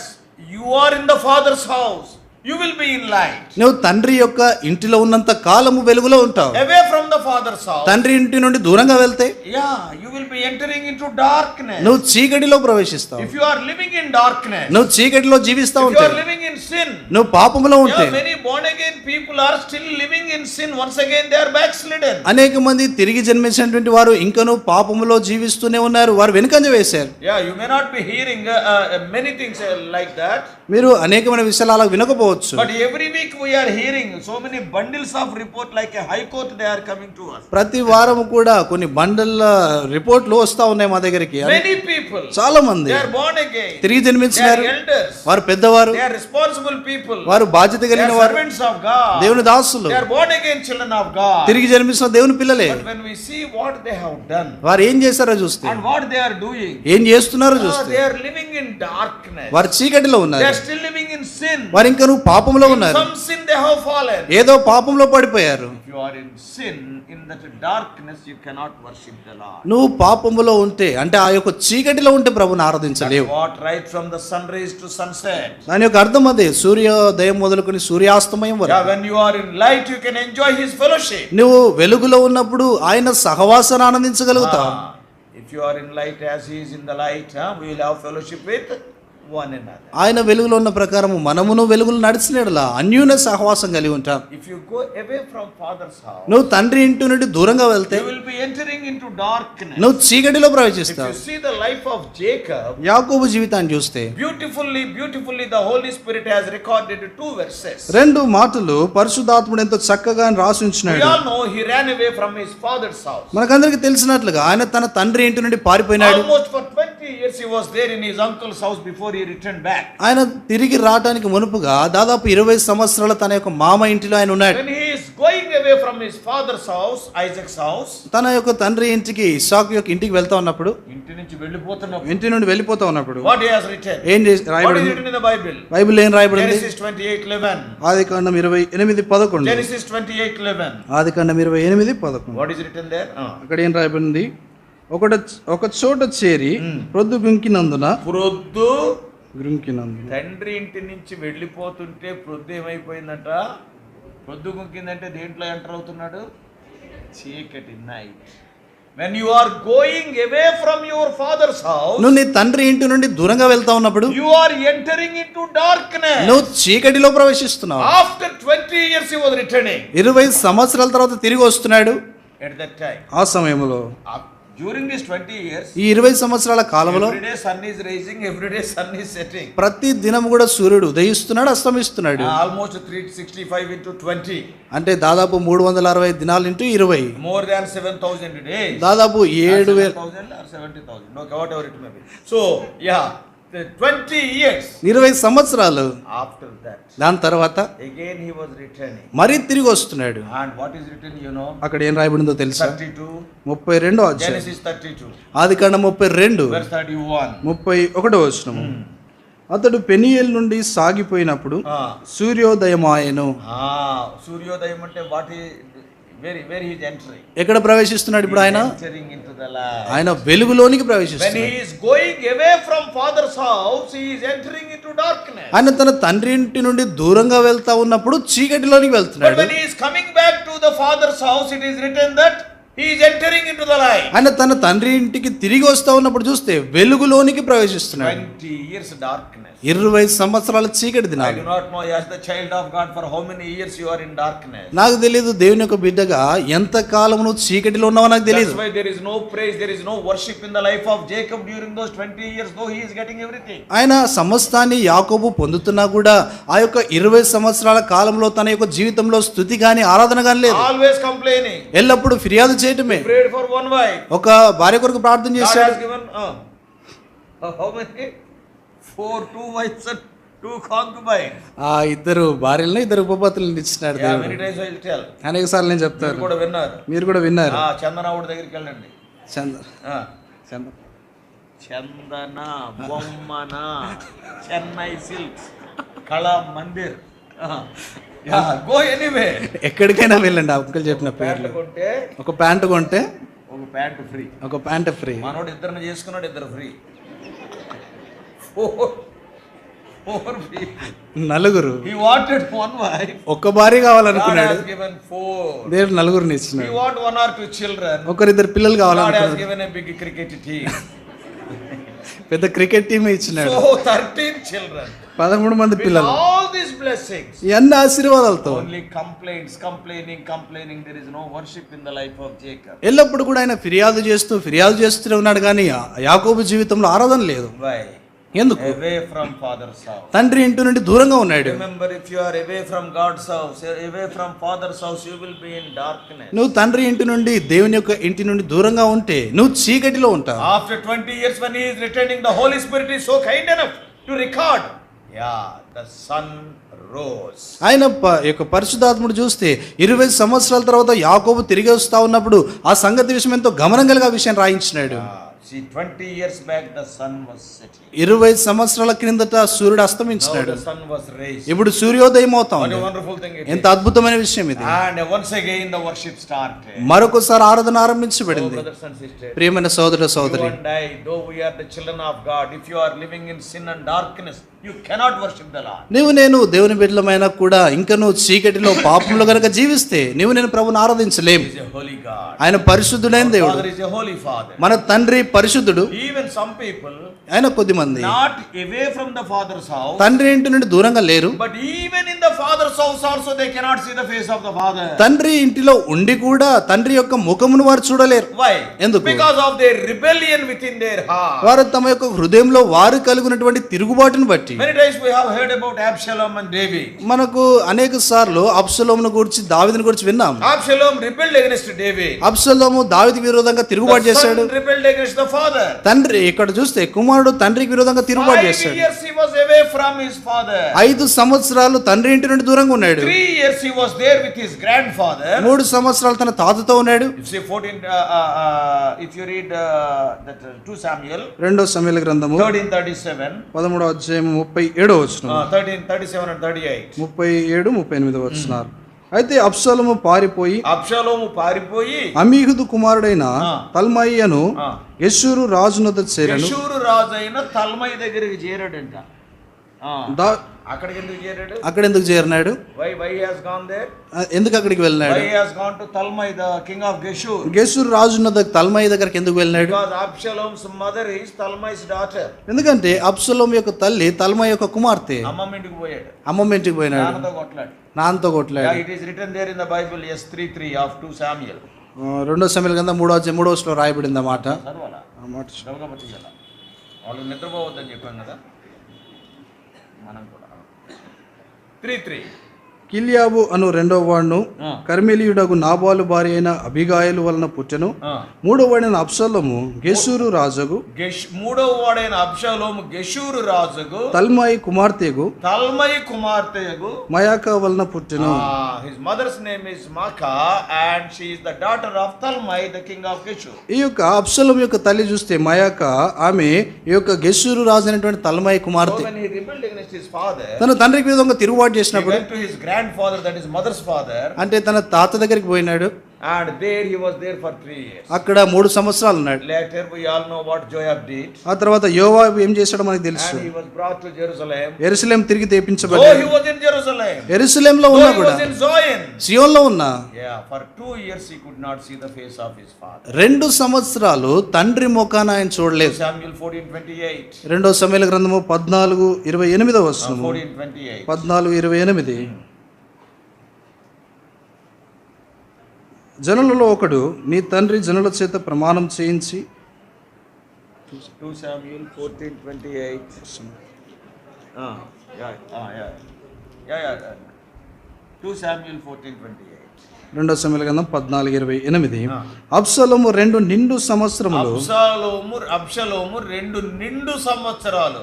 you are in the Father's house, you will be in light. నువ్వు తండ్రి యొక్క ఇంటిలో ఉన్నంత కాలము వెలుగులో ఉంటావు. Away from the Father's house, తండ్రి ఇంటి నుండి దూరంగా వెళ్తే you will be entering into darkness. నువ్వు చీకటిలో ప్రవేశిస్తావు. If you are living in darkness, నువ్వు చీకటిలో జీవిస్తా if you ఉంటే, are living in sin, నువ్వు పాపములో ఉంటే, many born again people are still living in sin. Once again they are backslidden. అనేక మంది తిరిగి జన్మించినటువంటి వారు ఇంకనూ పాపములో జీవిస్తూనే ఉన్నారు. వారు వెనుకంజ వేశారు. You may not be hearing many things like that. మీరు అనేకమైన విషయాలు అలా వినకపోవచ్చు. But every week we are hearing so many bundles of report like a high court they are coming to us. ప్రతి వారం కూడా కొన్ని బండల రిపోర్ట్లు వస్తా ఉన్నాయి మా దగ్గరికి. Many people, చాలా మంది they are born again. తిరిగి They జన్మించినారు. are elders. వారు పెద్దవారు, They are responsible people. వారు బాధ్యత They కలిగిన are వారు, servants of God. దేవుని దాసులు, They are born again children of God. తిరిగి జన్మించిన దేవుని పిల్లలే. But when we see what they have done వారు ఏం చేశారో చూస్తే, and what they are doing, ఏం చేస్తున్నారో చూస్తే, they are living in darkness. వారు చీకటిలో They ఉన్నారు. are still living in sin. వారు ఇంకా నువ్వు పాపంలో ఉన్నారు. Some sin they have fallen. ఏదో పాపంలో పడిపోయారు. If you are in sin, in that darkness, you cannot worship the Lord. నువ్వు పాపములో ఉంటే, అంటే ఆ యొక్క చీకటిలో ఉంటే ప్రభుని ఆరాధించలేవు. What right from the sunrise to sunset? దాని యొక్క అర్థం అదే, సూర్యోదయం మొదలుకొని సూర్యాస్తమయం Yeah, వరకు. when you are in light, you can enjoy His fellowship. నువ్వు వెలుగులో ఉన్నప్పుడు ఆయన సహవాసాన్ని ఆనందించగలుగుతావు. If you are in light as He is in the light, we will have fellowship with one another. ఆయన వెలుగులో ఉన్న ప్రకారము మనమును వెలుగులు నడిచినట్లా అన్యోన్య సహవాసం కలిగి ఉంటాం. If you go away from Father's house, నువ్వు తండ్రి ఇంటి నుండి దూరంగా వెళ్తే you will be entering into darkness. నువ్వు చీకటిలో If ప్రవేశిస్తావు. you see the life of Jacob, యాకోబు జీవితాన్ని చూస్తే beautifully the Holy Spirit has recorded 2 verses. రెండు మాటలు పరిశుద్ధాత్ముడు ఎంతో చక్కగా రాసి We ఉంచినాడు. all know he ran away from his father's house. మనకందరికి తెలిసినట్లుగా ఆయన తన తండ్రి ఇంటి నుండి పారిపోయినాడు. Almost for 20 years he was there in his uncle's house before he returned back. ఆయన తిరిగి రావడానికి మునుపుగా దాదాపు 20 సంవత్సరాలు తన యొక్క మామ ఇంటిలో ఆయన ఉన్నాడు. When he is going away from his father's house, Isaac's house, తన యొక్క తండ్రి ఇంటికి, ఇస్సాకు యొక్క ఇంటికి వెళ్తా ఉన్నప్పుడు, ఇంటి నుంచి వెళ్ళిపోతున్నప్పుడు, ఇంటి నుండి వెళ్ళిపోతా ఉన్నప్పుడు what he has written? ఏం What is రాయబడింది? written in the Bible? Bible ఏం రాయబడింది? Genesis 28:11. Adikandam 28:11. Genesis 28:11. Adikandam 28:11. What is written there? అక్కడ ఏం రాయబడింది? ఒక చోట చేరి ప్రొద్దు గుంకినందున తండ్రి ఇంటి నుంచి వెళ్ళిపోతుంటే ప్రొద్దు ఏమైపోయిందంట? ప్రొద్దు గుంకిందంటే దేంట్లో ఎంటర్ అవుతున్నాడు? చీకటి, night. When you are going away from your father's house, నువ్వు నీ తండ్రి ఇంటి నుండి దూరంగా వెళ్తా ఉన్నప్పుడు you are entering into darkness. నువ్వు చీకటిలో ప్రవేశిస్తున్నావు. After 20 years he was returning. 20 సంవత్సరాల తర్వాత తిరిగి వస్తున్నాడు. At that time, ఆ సమయంలో, during these 20 years, ఈ 20 సంవత్సరాల కాలంలో every day sun is rising, every day sun is setting. ప్రతి దినం కూడా సూర్యుడు ఉదయిస్తున్నాడు, అస్తమిస్తున్నాడు. Almost 365 into 20. అంటే దాదాపు 365 దినాలు ఇంటూ 20. More than 7,000 days. దాదాపు 7,000 or 70,000. No, whatever it may be. So, yeah, the 20 years. 20 సంవత్సరాలు. After that, దాని తర్వాత again he was returning. మరీ తిరిగి వస్తున్నాడు. And what is written, you know? అక్కడ ఏం రాయబడిందో తెలుసా? 32. 32వ అధ్యాయం. Genesis 32. ఆదికాండం 32 verse 31. 31వ వచనము. అతడు పెనియేల్ నుండి సాగిపోయినప్పుడు సూర్యోదయమాయెను. సూర్యోదయం అంటే where he is entering. ఎక్కడ ప్రవేశిస్తున్నాడు ఇప్పుడు ఆయన? Entering into the light. ఆయన వెలుగులోనికి When ప్రవేశిస్తున్నాడు. he is going away from father's house, he is entering into darkness. ఆయన తన తండ్రి ఇంటి నుండి దూరంగా వెళ్తా ఉన్నప్పుడు చీకటిలోనికి But వెళ్తున్నాడు. when he is coming back to the father's house, it is written that he is entering into the light. ఆయన తన తండ్రి ఇంటికి తిరిగి వస్తా ఉన్నప్పుడు చూస్తే వెలుగులోనికి ప్రవేశిస్తున్నాడు. 20 years darkness. 20 సంవత్సరాల చీకటి I దినాలు. do not know as the child of God for how many years you are in darkness. నాకు తెలియదు దేవుని యొక్క బిడ్డగా ఎంత కాలం నువ్వు చీకటిలో ఉన్నావో నాకు తెలియదు. That's why there is no praise, there is no worship in the life of Jacob during those 20 years, though he is getting everything. ఆయన సమస్తాన్ని యాకోబు పొందుతున్నా కూడా ఆ యొక్క 20 సంవత్సరాల కాలంలో తన యొక్క జీవితంలో స్తుతి గాని ఆరాధన గాని లేదు. Always complaining. ఎల్లప్పుడు ఫిర్యాదు చేయటమే. Prayed for one wife. ఒక భార్య కొరకు ప్రార్థన God చేశాడు. has given how many? 4, 2 wives and 2 concubines. ఆ ఇద్దరు భార్యలను ఇద్దరు ఉపపత్తులను ఇచ్చినాడు Yeah, దేవుడు. many times I will tell. అనేక సార్లు నేను మీరు చెప్తాను, కూడా విన్నారు. మీరు కూడా విన్నారు. చందనావుడి దగ్గరికి వెళ్ళండి. చంద చందన బొమ్మన చెన్నై సిల్క్స్ కళా మందిర్ గో ఎనీవే. ఎక్కడికైనా వెళ్ళండి ఆ అంకుల్ చెప్పిన పేర్లు. కొంటే ఒక ప్యాంటు కొంటే ఒక ప్యాంట్ ఫ్రీ. ఒక ప్యాంటు ఫ్రీ. మనోడు ఇద్దరిని చేసుకున్నాడు, ఇద్దరు ఫ్రీ. 4 people. నలుగురు. He wanted one wife. ఒక్క భార్య God కావాలనుకున్నాడు, has given 4. దేవుడు నలుగురిని He ఇచ్చినాడు. want 1 or 2 children. ఒకరిద్దరు పిల్లలు God has కావాలనుకున్నాడు, given a big cricket team. పెద్ద క్రికెట్ టీమ్ ఇచ్చినాడు. So 13 children. 13 మంది With పిల్లలు. all these blessings. ఈ అన్ని ఆశీర్వాదాలతో Only complaints, complaining. There is no worship in the life of Jacob. ఎల్లప్పుడు కూడా ఆయన ఫిర్యాదు చేస్తూనే ఉన్నాడు కానీ యాకోబు జీవితంలో ఆరాధన లేదు. Why? ఎందుకు? Away from father's house. తండ్రి ఇంటి నుండి దూరంగా ఉన్నాడు. Remember, if you are away from God's house, away from father's house, you will be in darkness. నువ్వు తండ్రి ఇంటి నుండి దేవుని యొక్క ఇంటి నుండి దూరంగా ఉంటే నువ్వు చీకటిలో ఉంటావు. After 20 years when he is returning, the Holy Spirit is so kind enough to record. Yeah, the sun rose. ఆయన యొక్క పరిశుద్ధాత్ముడు చూస్తే 20 సంవత్సరాల తర్వాత యాకోబు తిరిగి వస్తా ఉన్నప్పుడు ఆ సంగతి విషయం ఎంతో గమనం కలిగి ఆ విషయం రాయించినాడు. See, 20 years back the sun was setting. 20 సంవత్సరాల క్రిందట సూర్యుడు Now అస్తమించినాడు. the sun was raised. ఇప్పుడు సూర్యోదయం అవుతా What a ఉంది. wonderful thing it ఎంత is. అద్భుతమైన విషయం ఇది. And once again the worship started. మరొకసారి ఆరాధన Oh, ఆరంభించబడింది. brothers and sisters. ప్రియమైన సోదర సోదరి, You and I, though we are the children of God, if you are living in sin and darkness, you cannot worship the Lord. నేను దేవుని బిడ్డలమైనా కూడా ఇంకా నువ్వు చీకటిలో పాపంలో గనక జీవిస్తే నేను ప్రభుని ఆరాధించలేం. He is a holy God. ఆయన పరిశుద్ధుడైన దేవుడు. Father is a holy Father. మన తండ్రి పరిశుద్ధుడు. Even some people ఆయన కొద్ది మంది not away from the father's house, తండ్రి ఇంటి నుండి దూరంగా లేరు. but even in the father's house also they cannot see the face of the father. తండ్రి ఇంటిలో ఉండి కూడా తండ్రి యొక్క ముఖమును వారు చూడలేరు. Why? ఎందుకు? Because of their rebellion within their heart. వారు తమ యొక్క హృదయంలో వారు కలిగినటువంటి తిరుగుబాటును బట్టి. Many times we have heard about Absalom and David. మనకు అనేక సార్లు అబ్షలోమును గురించి దావీదుని గురించి విన్నాం. Absalom rebelled against David. అబ్షలోము దావీదుకి విరోధంగా తిరుగుబాటు The చేశాడు. son rebelled against the father. తండ్రి ఇక్కడ చూస్తే కుమారుడు తండ్రికి విరోధంగా తిరుగుబాటు 5 చేశాడు. years he was away from his father. 5 సంవత్సరాలు తండ్రి ఇంటి నుండి దూరంగా ఉన్నాడు. 3 years he was there with his grandfather. 3 సంవత్సరాలు తన తాతతో ఉన్నాడు. If say 14 if you read that 2 Samuel 2 సమూయేలు గ్రంథము 13:37 13వ అధ్యాయం 37వ వచనం, 13:37 and 38. 37 38 వచనాలు. అయితే అబ్షలోము పారిపోయి అబ్షలోము పారిపోయి అమీహుదు కుమారుడైన తల్మయ్యను ఆ. యెషూరు రాజునొద్ద చేరెను. గెషూరు రాజు అయిన తల్మై దగ్గరికి చేరాడంట. అక్కడికి ఎందుకు చేరాడు? అక్కడ ఎందుకు చేరినాడు? why he has gone there? ఎందుకు అక్కడికి వెళ్ళినాడు? Why he has gone to Talmai, the king of Geshur? గెషూరు రాజునొద్ద తల్మయ్య దగ్గరికి ఎందుకు వెళ్ళినాడు? Because Absalom's mother is Talmai's daughter. ఎందుకంటే అబ్షలోము యొక్క తల్లి తల్మయ్య యొక్క కుమార్తె. అమ్మమ్మ ఇంటికి పోయాడు, అమ్మమ్మ ఇంటికి పోయినాడు, నాన్నతో కొట్లాడు. నాన్నతో కొట్లాడు. It is written there in the Bible, yes, 3:3 of 2 Samuel. 2 సమూయేలు గ్రంథం 3వ అధ్యాయం 3వ వచనంలో రాయబడింది ఆ మాట. చదవాలా? గబగబా తీయాలా? వాళ్ళు నిద్రపోవద్దని చెప్పాం కదా మనం కూడా. 3:3 కిలియాబు అను రెండవ వాడును ఆ. కర్మెలియుడగు నాబాలు భార్య అయిన అబిగాయలు వలన పుట్టెను. మూడవ వాడైన అబ్షలోము గెషూరు రాజుగు మూడవ వాడైన అబ్షలోము గెషూరు రాజుగు తల్మాయి కుమార్తెగు తల్మయి కుమార్తెయగు మయాకా వలన పుట్టెను. His mother's name is Maacah and she is the daughter of Talmai the king of Geshur. ఈ యొక్క అబ్షలోము యొక్క తల్లి చూస్తే మయాకా, ఆమె ఈ యొక్క గెషూరు రాజు అయినటువంటి తల్మాయి కుమార్తె. When he rebelled against his father, తన తండ్రికి విధంగా తిరుగుబాటు he చేసినప్పుడు went to his grandfather, that is mother's father, అంటే తన తాత దగ్గరికి పోయినాడు. and there he was there for 3 years. అక్కడ 3 సంవత్సరాలు ఉన్నాడు. Later we all know what Joab did, ఆ తర్వాత యోవాబు ఏం చేశాడో మనకు తెలుసు. and he was brought to Jerusalem. యెరూషలేం తిరిగి Though తెప్పించబడ్డాడు. he was in Jerusalem, యెరూషలేంలో though ఉన్నా he కూడా was in Zion, సియోన్లో ఉన్నా yeah, for 2 years he could not see the face of his father. 2 సంవత్సరాలు తండ్రి ముఖాన ఆయన చూడలేదు. Samuel 14:28. రెండో సమూయేలు గ్రంథము 14:28 వచనము. 14:28. 14:28 జనులలో ఒకడు నీ తండ్రి జనుల చేత ప్రమాణం చేయించి 2 Samuel 14:28. Yeah. 2 Samuel 14:28. రెండో సమూయేలు గ్రంథం 14:28 అబ్షలోము 2 నిండు సంవత్సరములు అబ్షలోము 2 నిండు సంవత్సరాలు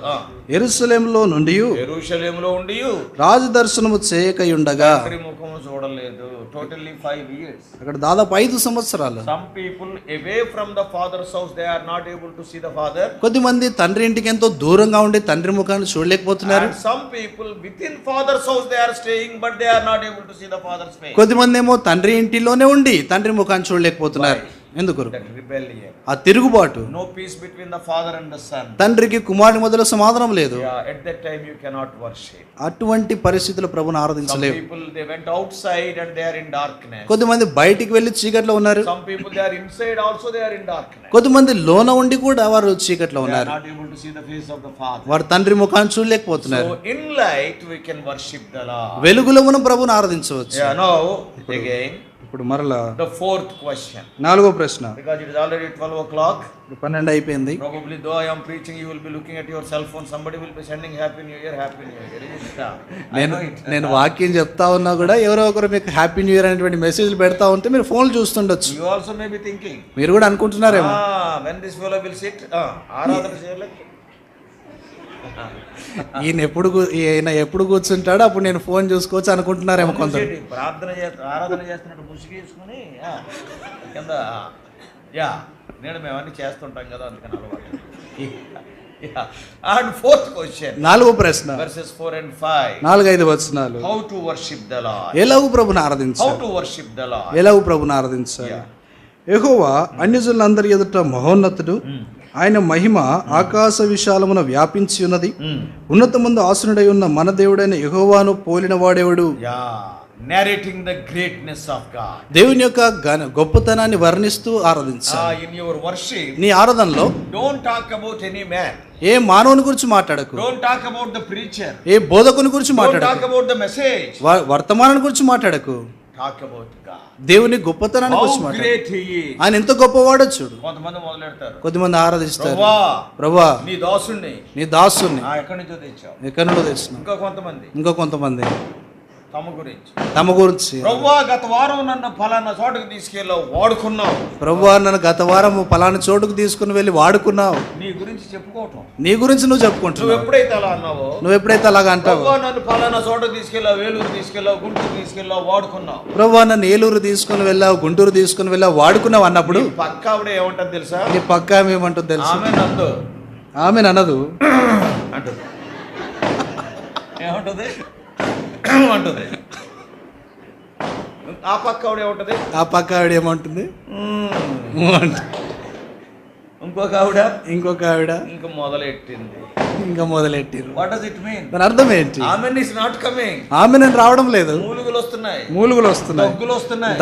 యెరూషలేములో నుండి యెరూషలేములో ఉండి రాజదర్శనము చేయకయుండగా తండ్రి ముఖము చూడలేదు. Totally 5 years. అక్కడ దాదాపు 5 సంవత్సరాలు. Some people away from the father's house, they are not able to see the father. కొద్దిమంది తండ్రి ఇంటికి ఎంతో దూరంగా ఉండి తండ్రి ముఖాన్ని చూడలేకపోతున్నారు. And some people within father's house they are staying, but they are not able to see the father's face. కొద్దిమంది ఏమో తండ్రి ఇంటిలోనే ఉండి తండ్రి ముఖాన్ని చూడలేకపోతున్నారు. ఎందుకు? That rebellion. ఆ తిరుగుబాటు. No peace between the father and the son. తండ్రికి కుమారుని మధ్యలో సమాధానం లేదు. Yeah, at that time you cannot worship. అటువంటి పరిస్థితుల్లో ప్రభుని Some ఆరాధించలేవు. people they went outside and they are in darkness. కొద్దిమంది బయటికి వెళ్ళి చీకట్లో ఉన్నారు. Some people they are inside also they are in darkness. కొద్దిమంది లోన ఉండి కూడా వారు చీకట్లో They are ఉన్నారు. not able to see the face of the father. వారు తండ్రి ముఖాన్ని చూడలేకపోతున్నారు. So in light we can worship the Lord. వెలుగులో మనం ప్రభుని ఆరాధించవచ్చు. Yeah, now again ఇప్పుడు మరలా the fourth question. 4వ ప్రశ్న. Because it is already 12 o'clock. ఇప్పుడు 12 అయిపోయింది. Probably though I am preaching, you will be looking at your cell phone. Somebody will be sending happy new year, happy new year. I know it. నేను వాక్యం చెప్తా ఉన్నా కూడా ఎవరో ఒకరు మీకు హ్యాపీ న్యూ ఇయర్ అనేటువంటి మెసేజ్లు పెడతా ఉంటే మీరు ఫోన్లు చూస్తుండొచ్చు. You also may be thinking. మీరు కూడా అనుకుంటున్నారేమో When this fellow will sit, ఆరాధన చేయలేక. ఈయన ఎప్పుడు కూర్చుంటాడో అప్పుడు నేను ఫోన్ చూసుకోవచ్చు అనుకుంటున్నారేమో కొందరు. ఆరాధన చేస్తున్నట్టు ముసుగు వేసుకుని కింద నేను మేమన్నీ చేస్తుంటాం కదా అందుకని అలవాటు. And fourth question. 4వ ప్రశ్న. Verses 4 and 5. 4-5 వచనాలు. How to worship the Lord. ఎలాగు ప్రభుని How ఆరాధించాలి? to worship the Lord. ఎలాగు ప్రభుని ఆరాధించాలి? యెహోవా అన్యజనులందరి ఎదుట మహోన్నతుడు, ఆయన మహిమ ఆకాశ విశాలమున వ్యాపించి ఉన్నది. ఉన్నతమందు ఆసనుడై ఉన్న మన దేవుడైన యెహోవాను పోలిన వాడెవడు? Narrating the greatness of God. దేవుని యొక్క గొప్పతనాన్ని వర్ణిస్తూ ఆరాధించాలి. In your worship, నీ ఆరాధనలో don't talk about any man. ఏ మానవుని గురించి మాట్లాడకు. Don't talk about the preacher. ఏ బోధకుని గురించి Don't talk మాట్లాడకు. about the message. వర్తమానాన్ని గురించి మాట్లాడకు. Talk about God. దేవుని గొప్పతనాన్ని గురించి How మాట్లాడు. great he is. ఆయన ఎంత గొప్పవాడో చూడు. కొంతమంది మొదలెడతారు, కొద్దిమంది ఆరాధిస్తారు, ప్రభువా ప్రభా నీ దాసుణ్ణి నీ దాసుని ఎక్కడి నుంచో తెచ్చావు. ఎక్కడి నుండో తెచ్చినావు. ఇంకా కొంతమంది తమ గురించి, ప్రభువా గత వారం నన్ను ఫలానా చోటుకు తీసుకెళ్ళావు, వాడుకున్నావు. ప్రభువా నన్ను గత వారం పలానా చోటుకు తీసుకుని వెళ్ళి వాడుకున్నావు. నీ గురించి చెప్పుకోవటం, నీ గురించి నువ్వు చెప్పుకుంటున్నావు. నువ్వు ఎప్పుడైతే అలా అన్నావో, నువ్వు ఎప్పుడైతే అలాగా అంటావు, నన్ను ఫలానా చోటుకు తీసుకెళ్ళావు, వేలూరు తీసుకెళ్ళావు, గుంటూరు తీసుకెళ్ళావు, వాడుకున్నావు. ప్రభువా నన్ను ఏలూరు తీసుకుని వెళ్ళావు, గుంటూరు తీసుకుని వెళ్ళావు, వాడుకున్నావు అన్నప్పుడు పక్క ఆవిడ ఏమంటది తెలుసా? నీ పక్క ఏమంటుంది తెలుసా? ఆమె అనదు అంటది. ఏమంటది అంటది. ఆ పక్క ఆవిడ ఏమంటది? ఆ పక్క ఆవిడ ఏమంటుంది? ఇంకొక ఆవిడ ఇంకా మొదలెట్టింది. What does it mean? దాని అర్థం ఏంటి? Amen is not coming. ఆమె నేను రావడం లేదు. మూలుగులు వస్తున్నాయి,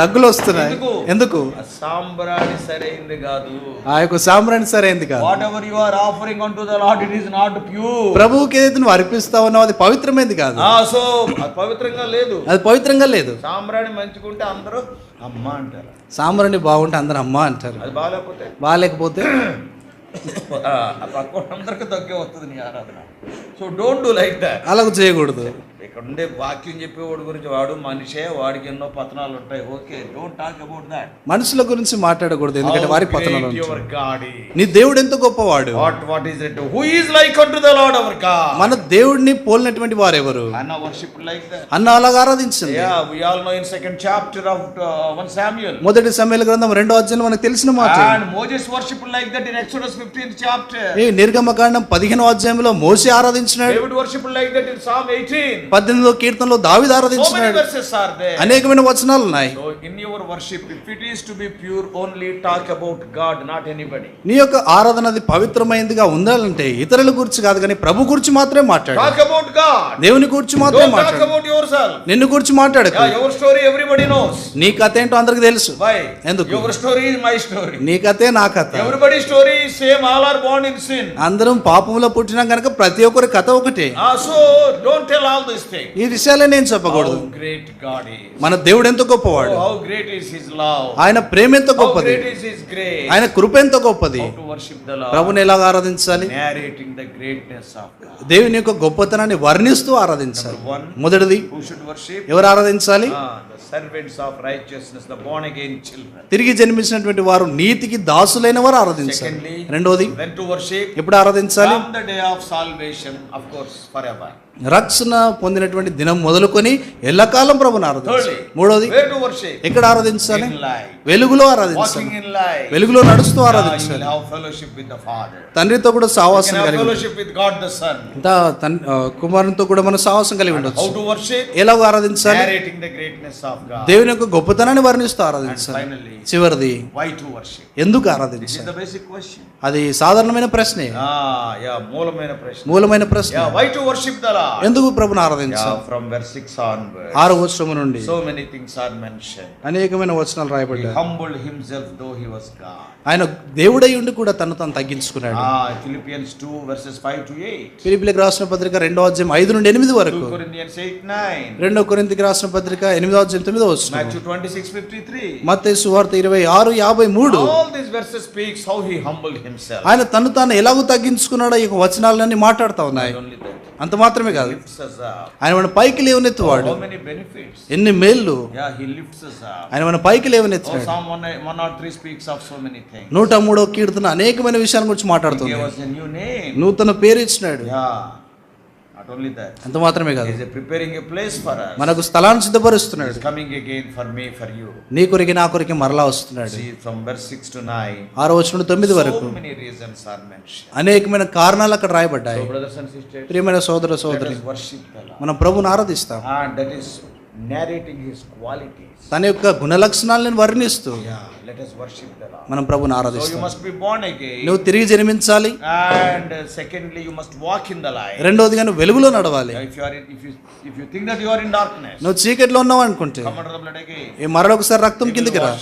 దగ్గులు వస్తున్నాయి. ఎందుకు? సాంబ్రాణి సరైంది కాదు. ఆ యొక్క సాంబ్రాణి సరైంది కాదు. Whatever you are offering unto the Lord, it is not pure. ప్రభువుకి ఏదైతే నువ్వు అర్పిస్తా ఉన్నావు అది పవిత్రమైనది కాదు. సో అది పవిత్రంగా లేదు. అది పవిత్రంగా లేదు. సాంబ్రాణి మంచుకుంటే అందరూ అమ్మ అంటారు, సాంబ్రాణి బాగుంటే అందరూ అమ్మ అంటారు. అది బాగాలేకపోతే అందరికి తగ్గే వస్తుంది నీ ఆరాధన. So don't do like that. అలాగ చేయకూడదు. ఇక్కడ ఉండే వాక్యం చెప్పేవాడి గురించి వాడు మనిషే, వాడికి ఎన్నో పతనాలు ఉంటాయి. Okay, don't talk about that. మనుషుల గురించి మాట్లాడకూడదు, ఎందుకంటే వారికి పతనాలు ఉంటాయి. యువర్ గాడ్ నీ దేవుడు ఎంత గొప్పవాడు. What is it? Who is like unto the lord hour God? మన దేవుడిని పోలినటువంటి వారెవరు? Hannah worshiped like that. అన్న అలాగా ఆరాధించింది. Yeah, we all know in second chapter of 1 Samuel. మొదటి సమూయేలు గ్రంథం 2వ అధ్యాయం మనకు తెలిసిన మాట. And Moses worshiped like that in Exodus 15th chapter. ఈ నిర్గమకాండం 15వ అధ్యాయంలో మోషే ఆరాధించినాడు. David worshiped like that in Psalm 18. 18వ కీర్తనలో దావీదు So many ఆరాధించినాడు. verses are there. అనేకమైన వచనాలు ఉన్నాయి. So in your worship, if it is to be pure, only talk about God, not anybody. నీ యొక్క ఆరాధన అది పవిత్రమైనదిగా ఉండాలంటే ఇతరుల గురించి కాదు, కానీ ప్రభు గురించి మాత్రమే మాట్లాడు. Talk about God. దేవుని గురించి మాత్రమే Don't talk మాట్లాడు. about yourself. నిన్ను గురించి మాట్లాడకు. Yeah, your story everybody knows. నీ కథ ఏంటో అందరికి తెలుసు. Why? ఎందుకు? Your story is my story. నీ కథే నా కథ. Everybody's story is same. All are born in sin. అందరం పాపంలో పుట్టినాం కనుక ప్రతి ఒక్కరి కథ ఒకటే. So don't tell all these things. ఈ విషయాలే నేను చెప్పకూడదు. How great God is. మన దేవుడు ఎంత గొప్పవాడు. How great is His love. ఆయన ప్రేమ ఎంత How గొప్పది. great is His grace. ఆయన కృప ఎంత గొప్పది. How to worship the Lord. ప్రభుని ఎలాగ ఆరాధించాలి? Narrating the greatness of God. దేవుని యొక్క గొప్పతనాన్ని వర్ణిస్తూ ఆరాధించాలి. Number one, మొదటిది who should worship? ఎవరు ఆరాధించాలి? The servants of righteousness, the born again children. తిరిగి జన్మించినటువంటి వారు, నీతికి దాసులైన వారు ఆరాధించాలి. Secondly, రెండోది when to worship? ఎప్పుడు ఆరాధించాలి? From the day of salvation, of course, forever. రక్షణ పొందినటువంటి దినం మొదలుకొని ఎల్లకాలం ప్రభుని ఆరాధించాలి. Thirdly, మూడోది where to worship? ఎక్కడ ఆరాధించాలి? In life. వెలుగులో ఆరాధించాలి. Walking in life. వెలుగులో నడుస్తూ You will ఆరాధించాలి. have fellowship with the Father. తండ్రితో కూడా You సావాసం can have కలిగి fellowship with God the Son. కుమారునితో కూడా మనం సావాసం కలిగి How ఉండొచ్చు. to worship? ఎలాగో ఆరాధించాలి? Narrating the greatness of God. దేవుని యొక్క గొప్పతనాన్ని వర్ణిస్తూ And ఆరాధించాలి. finally, చివరిది why to worship? ఎందుకు This is ఆరాధించాలి? the basic question. అది సాధారణమైన ప్రశ్నే, మూలమైన ప్రశ్న. మూలమైన ప్రశ్న. Why to worship the Lord? ఎందుకు ప్రభుని ఆరాధించాలి? From verse 6 onwards. 6వ వచనం నుండి So many things are mentioned. అనేకమైన వచనాలు He రాయబడ్డాయి. humbled himself though he was God. ఆయన దేవుడై ఉండి కూడా తను తాను తగ్గించుకున్నాడు. Philippians 2 verses 5 to 8. ఫిలిప్పీయులకు రాసిన పత్రిక 2వ అధ్యాయం 5 నుండి 8 వరకు. 2 Corinthians 8:9. 2 కొరింథీయులకు రాసిన పత్రిక 8వ అధ్యాయం 9వ వచనం. Matthew 26:53. మత్తయి సువార్త 26:53. All these verses speaks how he humbled himself. ఆయన తను తాను ఎలాగో తగ్గించుకున్నాడో ఈ వచనాలన్నీ మాట్లాడుతూ ఉన్నాయి. Not only that, అంత మాత్రమే కాదు, he lifts us up. ఆయన మన పైకి లేవనెత్తువాడు. How many benefits? ఎన్ని మేళ్ళు He lifts us up. ఆయన మన పైకి లేవనెత్తాడు. Psalm 103 speaks of so many things. 103వ కీర్తన అనేకమైన విషయాల గురించి He మాట్లాడుతుంది. gave us a new name. నూతన పేరు ఇచ్చినాడు. Not only that, అంత మాత్రమే కాదు, he is preparing a place for us. మనకు స్థలాన్ని He సిద్ధపరుస్తున్నాడు. is coming again for me, for you. నీ కొరికి నా కొరికి మరలా వస్తున్నాడు. See, from verse 6 to 9, 6వ వచనం నుండి 9 వరకు so many reasons are mentioned. అనేకమైన కారణాలు అక్కడ రాయబడ్డాయి. So brothers and sisters, ప్రియమైన సోదర let సోదరి, us worship the Lord. మనం ప్రభుని ఆరాధిస్తాం. And that is narrating his qualities. తన యొక్క గుణలక్షణాలను వర్ణిస్తూ Let us worship the Lord. మనం ప్రభుని So you ఆరాధిస్తాం. must be born again. నువ్వు తిరిగి జన్మించాలి. And secondly, you must walk in the light. రెండోదిగా నువ్వు వెలుగులో నడవాలి. If you think that you are in darkness, నువ్వు చీకట్లో ఉన్నావు అనుకుంటే come under the blood again. ఈ మరొకసారి రక్తం కిందికి రా.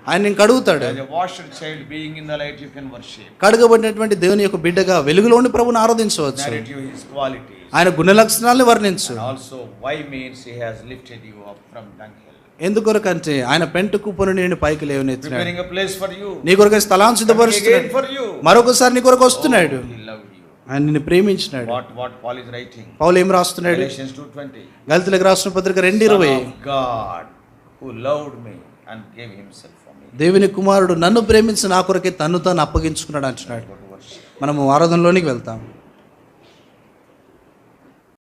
ఆయన నేను కడుగుతాడు. As a washed child being in the light, you can worship. కడుగబడినటువంటి దేవుని యొక్క బిడ్డగా వెలుగులో ఉండి ప్రభుని ఆరాధించవచ్చు. Narrate you his qualities. ఆయన గుణలక్షణాలను వర్ణించు. And also, why means he has lifted you up from dunghill. ఎందుకొరకంటే ఆయన పెంట కుప్పను నేను పైకి లేవనెత్తినాడు. Preparing a place for you. నీ కొరకు స్థలాన్ని Coming సిద్ధపరుస్తున్నాడు. again for you. మరొకసారి నీ కొరకు వస్తున్నాడు. He loved you. ఆయన నిన్ను ప్రేమించినాడు. What Paul is writing? పౌలు ఏం రాస్తున్నాడు? Galatians 2:20. గలతీయులకు రాసిన పత్రిక 2:20. Son of God who loved me and gave himself for me. దేవుని కుమారుడు నన్ను ప్రేమించి నా కొరకే తన్ను తాను అప్పగించుకున్నాడు అంటున్నాడు. Go to worship. మనము ఆరాధనలోనికి వెళ్తాం.